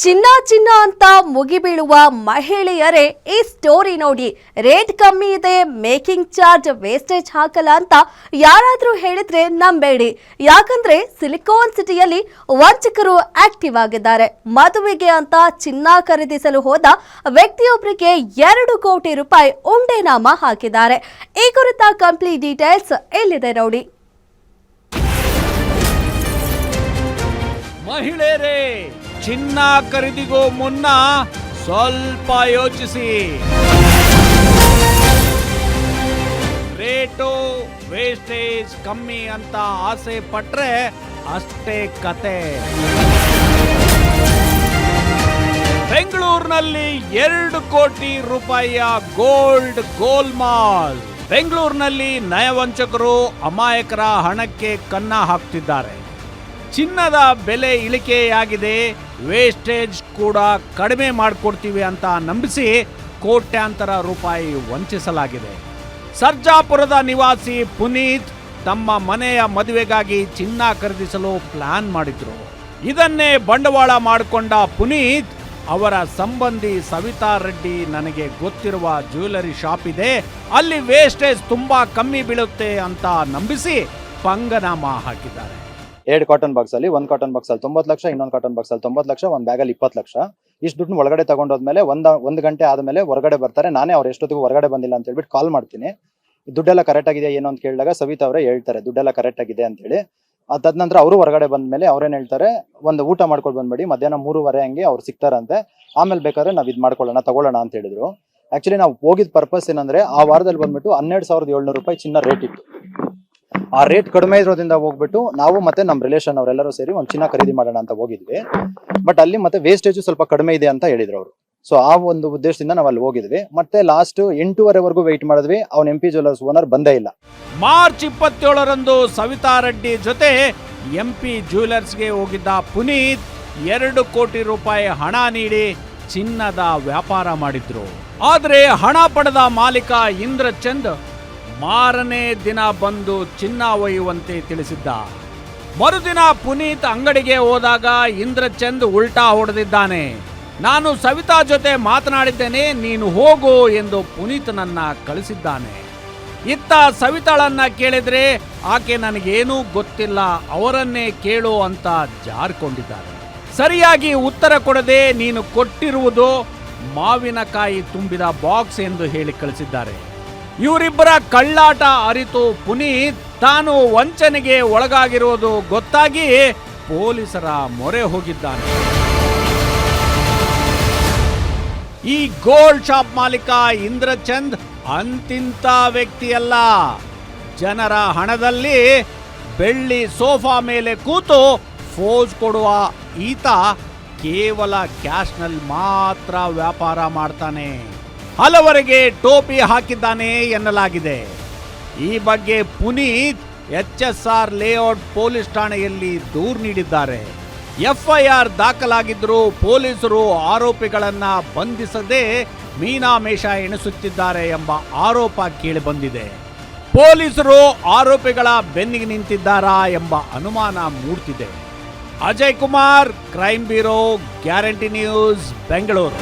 ಚಿನ್ನ ಚಿನ್ನ ಅಂತ ಮುಗಿಬೀಳುವ ಮಹಿಳೆಯರೇ ಈ ಸ್ಟೋರಿ ನೋಡಿ. ರೇಟ್ ಕಮ್ಮಿ ಇದೆ, ಮೇಕಿಂಗ್ ಚಾರ್ಜ್ ವೇಸ್ಟೇಜ್ ಹಾಕಲ್ಲ ಅಂತ ಯಾರಾದ್ರೂ ಹೇಳಿದ್ರೆ ನಂಬೇಡಿ. ಯಾಕಂದ್ರೆ ಸಿಲಿಕಾನ್ ಸಿಟಿಯಲ್ಲಿ ವಂಚಕರು ಆಕ್ಟಿವ್ ಆಗಿದ್ದಾರೆ. ಮದುವೆಗೆ ಅಂತ ಚಿನ್ನ ಖರೀದಿಸಲು ಹೋದ ವ್ಯಕ್ತಿಯೊಬ್ಬರಿಗೆ 2 ಕೋಟಿ ರೂಪಾಯಿ ಉಂಡೆನಾಮ ಹಾಕಿದ್ದಾರೆ. ಈ ಕುರಿತ ಕಂಪ್ಲೀಟ್ ಡೀಟೇಲ್ಸ್ ಇಲ್ಲಿದೆ ನೋಡಿ. ಮಹಿಳೆಯರೇ, ಚಿನ್ನ ಖರೀದಿಗೂ ಮುನ್ನ ಸ್ವಲ್ಪ ಯೋಚಿಸಿ. ರೇಟು ವೇಸ್ಟೇಜ್ ಕಮ್ಮಿ ಅಂತ ಆಸೆ ಪಟ್ರೆ ಅಷ್ಟೇ ಕತೆ. ಬೆಂಗಳೂರಿನಲ್ಲಿ 2 ಕೋಟಿ ರೂಪಾಯಿಯ ಗೋಲ್ಮಾಲ್. ಬೆಂಗಳೂರಿನಲ್ಲಿ ನಯವಂಚಕರು ಅಮಾಯಕರ ಹಣಕ್ಕೆ ಕನ್ನ ಹಾಕ್ತಿದ್ದಾರೆ. ಚಿನ್ನದ ಬೆಲೆ ಇಳಿಕೆಯಾಗಿದೆ, ವೇಸ್ಟೇಜ್ ಕೂಡ ಕಡಿಮೆ ಮಾಡಿಕೊಡ್ತೀವಿ ಅಂತ ನಂಬಿಸಿ ಕೋಟ್ಯಾಂತರ ರೂಪಾಯಿ ವಂಚಿಸಲಾಗಿದೆ. ಸರ್ಜಾಪುರದ ನಿವಾಸಿ ಪುನೀತ್ ತಮ್ಮ ಮನೆಯ ಮದುವೆಗಾಗಿ ಚಿನ್ನ ಖರೀದಿಸಲು ಪ್ಲಾನ್ ಮಾಡಿದ್ರು. ಇದನ್ನೇ ಬಂಡವಾಳ ಮಾಡಿಕೊಂಡ ಪುನೀತ್ ಅವರ ಸಂಬಂಧಿ ಸವಿತಾ ರೆಡ್ಡಿ ನನಗೆ ಗೊತ್ತಿರುವ ಜ್ಯುವೆಲರಿ ಶಾಪ್ ಇದೆ, ಅಲ್ಲಿ ವೇಸ್ಟೇಜ್ ತುಂಬಾ ಕಮ್ಮಿ ಬೀಳುತ್ತೆ ಅಂತ ನಂಬಿಸಿ ಪಂಗನಾಮ ಹಾಕಿದ್ದಾರೆ. 2 ಕಾಟನ್ ಬಾಕ್ಸ್ ಅಲ್ಲಿ, 1 ಕಾಟನ್ ಬಾಕ್ಸ್ ಅಲ್ಲಿ 90 ಲಕ್ಷ, ಇನ್ನೊಂದು ಕಾಟನ್ ಬಾಕ್ಸ್ ಅಲ್ಲಿ 90 ಲಕ್ಷ, ಒಂದು ಬ್ಯಾಗ್ ಅಲ್ಲಿ 20 ಲಕ್ಷ. ಇಷ್ಟು ದುಡ್ಡು ಒಳಗಡೆ ತಗೊಂಡೋದ್ಮೇಲೆ ಒಂದು ಗಂಟೆ ಆದ್ಮೇಲೆ ಹೊರಗಡೆ ಬರ್ತಾರೆ. ನಾನೇ ಅವ್ರು ಎಷ್ಟೊತ್ತಿಗೂ ಹೊರಗಡೆ ಬಂದಿಲ್ಲ ಅಂತ ಹೇಳ್ಬಿಟ್ಟು ಕಾಲ್ ಮಾಡ್ತೀನಿ. ದುಡ್ಡೆಲ್ಲ ಕರೆಕ್ಟ್ ಆಗಿದೆ ಏನೋ ಅಂತ ಕೇಳಿದಾಗ ಸವಿತಾ ಅವರೇ ಹೇಳ್ತಾರೆ ದುಡ್ಡೆಲ್ಲ ಕರೆಕ್ಟ್ ಆಗಿದೆ ಅಂತ ಹೇಳಿ. ಅದಾದ ನಂತರ ಅವರು ಹೊರಗಡೆ ಬಂದ್ಮೇಲೆ ಅವ್ರೇನ್ ಹೇಳ್ತಾರೆ, ಒಂದು ಊಟ ಮಾಡ್ಕೊಂಡು ಬಂದ್ಬಿಡಿ, ಮಧ್ಯಾಹ್ನ 3:30 ಹಂಗೆ ಅವ್ರು ಸಿಗ್ತಾರಂತೆ, ಆಮೇಲೆ ಬೇಕಾದ್ರೆ ನಾವ್ ಇದ್ ಮಾಡ್ಕೊಳ್ಳೋಣ ತಗೊಳ್ಳೋಣ ಅಂತ ಹೇಳಿದ್ರು. ಆಕ್ಚುಲಿ ನಾವು ಹೋಗಿದ್ ಪರ್ಪಸ್ ಏನಂದ್ರೆ, ಆ ವಾರದಲ್ಲಿ ಬಂದ್ಬಿಟ್ಟು 12,700 ರೂಪಾಯಿ ಚಿನ್ನ ರೇಟ್ ಇತ್ತು. ಆ ರೇಟ್ ಕಡಿಮೆ ಇರೋದ್ರಿಂದ ಹೋಗ್ಬಿಟ್ಟು ನಾವು ಮತ್ತೆ ನಮ್ಮ ರಿಲೇಷನ್ ಅವರೆಲ್ಲರೂ ಸೇರಿ ಒಂದು ಚಿನ್ನ ಖರೀದಿ ಮಾಡೋಣ ಅಂತ ಹೋಗಿದ್ವಿ. ಬಟ್ ಅಲ್ಲಿ ಮತ್ತೆ ವೇಸ್ಟೇಜ್ ಸ್ವಲ್ಪ ಕಡಿಮೆ ಇದೆ ಅಂತ ಹೇಳಿದ್ರು ಅವರು. ಸೊ ಆ ಒಂದು ಉದ್ದೇಶದಿಂದ ನಾವು ಅಲ್ಲಿ ಹೋಗಿದ್ವಿ. ಮತ್ತೆ ಲಾಸ್ಟ್ 8:30ವರೆಗೂ ವೆಯ್ಟ್ ಮಾಡಿದ್ವಿ. ಅವ್ನ MP ಜ್ಯುವೆಲರ್ಸ್ ಓನರ್ ಬಂದೇ ಇಲ್ಲ. ಮಾರ್ಚ್ 27ರಂದು ಸವಿತಾ ರೆಡ್ಡಿ ಜೊತೆ MP ಜ್ಯುವೆಲರ್ಸ್ಗೆ ಹೋಗಿದ್ದ ಪುನೀತ್ 2 ಕೋಟಿ ರೂಪಾಯಿ ಹಣ ನೀಡಿ ಚಿನ್ನದ ವ್ಯಾಪಾರ ಮಾಡಿದ್ರು. ಆದ್ರೆ ಹಣ ಪಡೆದ ಮಾಲೀಕ ಇಂದ್ರಚಂದ್ ಮಾರನೇ ದಿನ ಬಂದು ಚಿನ್ನ ಒಯ್ಯುವಂತೆ ತಿಳಿಸಿದ್ದ. ಮರುದಿನ ಪುನೀತ್ ಅಂಗಡಿಗೆ ಹೋದಾಗ ಇಂದ್ರಚಂದ್ ಉಲ್ಟಾ ಹೊಡೆದಿದ್ದಾನೆ. ನಾನು ಸವಿತಾ ಜೊತೆ ಮಾತನಾಡಿದ್ದೇನೆ, ನೀನು ಹೋಗು ಎಂದು ಪುನೀತ್ನನ್ನ ಕಳಿಸಿದ್ದಾನೆ. ಇತ್ತ ಸವಿತಾಳನ್ನ ಕೇಳಿದ್ರೆ ಆಕೆ ನನಗೇನೂ ಗೊತ್ತಿಲ್ಲ, ಅವರನ್ನೇ ಕೇಳು ಅಂತ ಜಾರ್ಕೊಂಡಿದ್ದಾರೆ. ಸರಿಯಾಗಿ ಉತ್ತರ ಕೊಡದೆ ನೀನು ಕೊಟ್ಟಿರುವುದು ಮಾವಿನಕಾಯಿ ತುಂಬಿದ ಬಾಕ್ಸ್ ಎಂದು ಹೇಳಿ ಕಳಿಸಿದ್ದಾರೆ. ಇವರಿಬ್ಬರ ಕಳ್ಳಾಟ ಅರಿತು ಪುನೀತ್ ತಾನು ವಂಚನೆಗೆ ಒಳಗಾಗಿರುವುದು ಗೊತ್ತಾಗಿ ಪೊಲೀಸರ ಮೊರೆ ಹೋಗಿದ್ದಾನೆ. ಈ ಗೋಲ್ಡ್ ಶಾಪ್ ಮಾಲೀಕ ಇಂದ್ರಚಂದ್ ಅಂತಿಂತ ವ್ಯಕ್ತಿಯಲ್ಲ. ಜನರ ಹಣದಲ್ಲಿ ಬೆಳ್ಳಿ ಸೋಫಾ ಮೇಲೆ ಕೂತು ಫೋಜ್ ಕೊಡುವ ಈತ ಕೇವಲ ಕ್ಯಾಶ್ನಲ್ಲಿ ಮಾತ್ರ ವ್ಯಾಪಾರ ಮಾಡ್ತಾನೆ. ಹಲವರಿಗೆ ಟೋಪಿ ಹಾಕಿದ್ದಾನೆ ಎನ್ನಲಾಗಿದೆ. ಈ ಬಗ್ಗೆ ಪುನೀತ್ HSR ಲೇಔಟ್ ಪೊಲೀಸ್ ಠಾಣೆಯಲ್ಲಿ ದೂರು ನೀಡಿದ್ದಾರೆ. FIR ದಾಖಲಾಗಿದ್ದರೂ ಪೊಲೀಸರು ಆರೋಪಿಗಳನ್ನ ಬಂಧಿಸದೆ ಮೀನಾಮೇಷ ಎಣಿಸುತ್ತಿದ್ದಾರೆ ಎಂಬ ಆರೋಪ ಕೇಳಿಬಂದಿದೆ. ಪೊಲೀಸರು ಆರೋಪಿಗಳ ಬೆನ್ನಿಗೆ ನಿಂತಿದ್ದಾರಾ ಎಂಬ ಅನುಮಾನ ಮೂಡ್ತಿದೆ. Ajay Kumar, crime bureau, guarantee news, Bengaluru.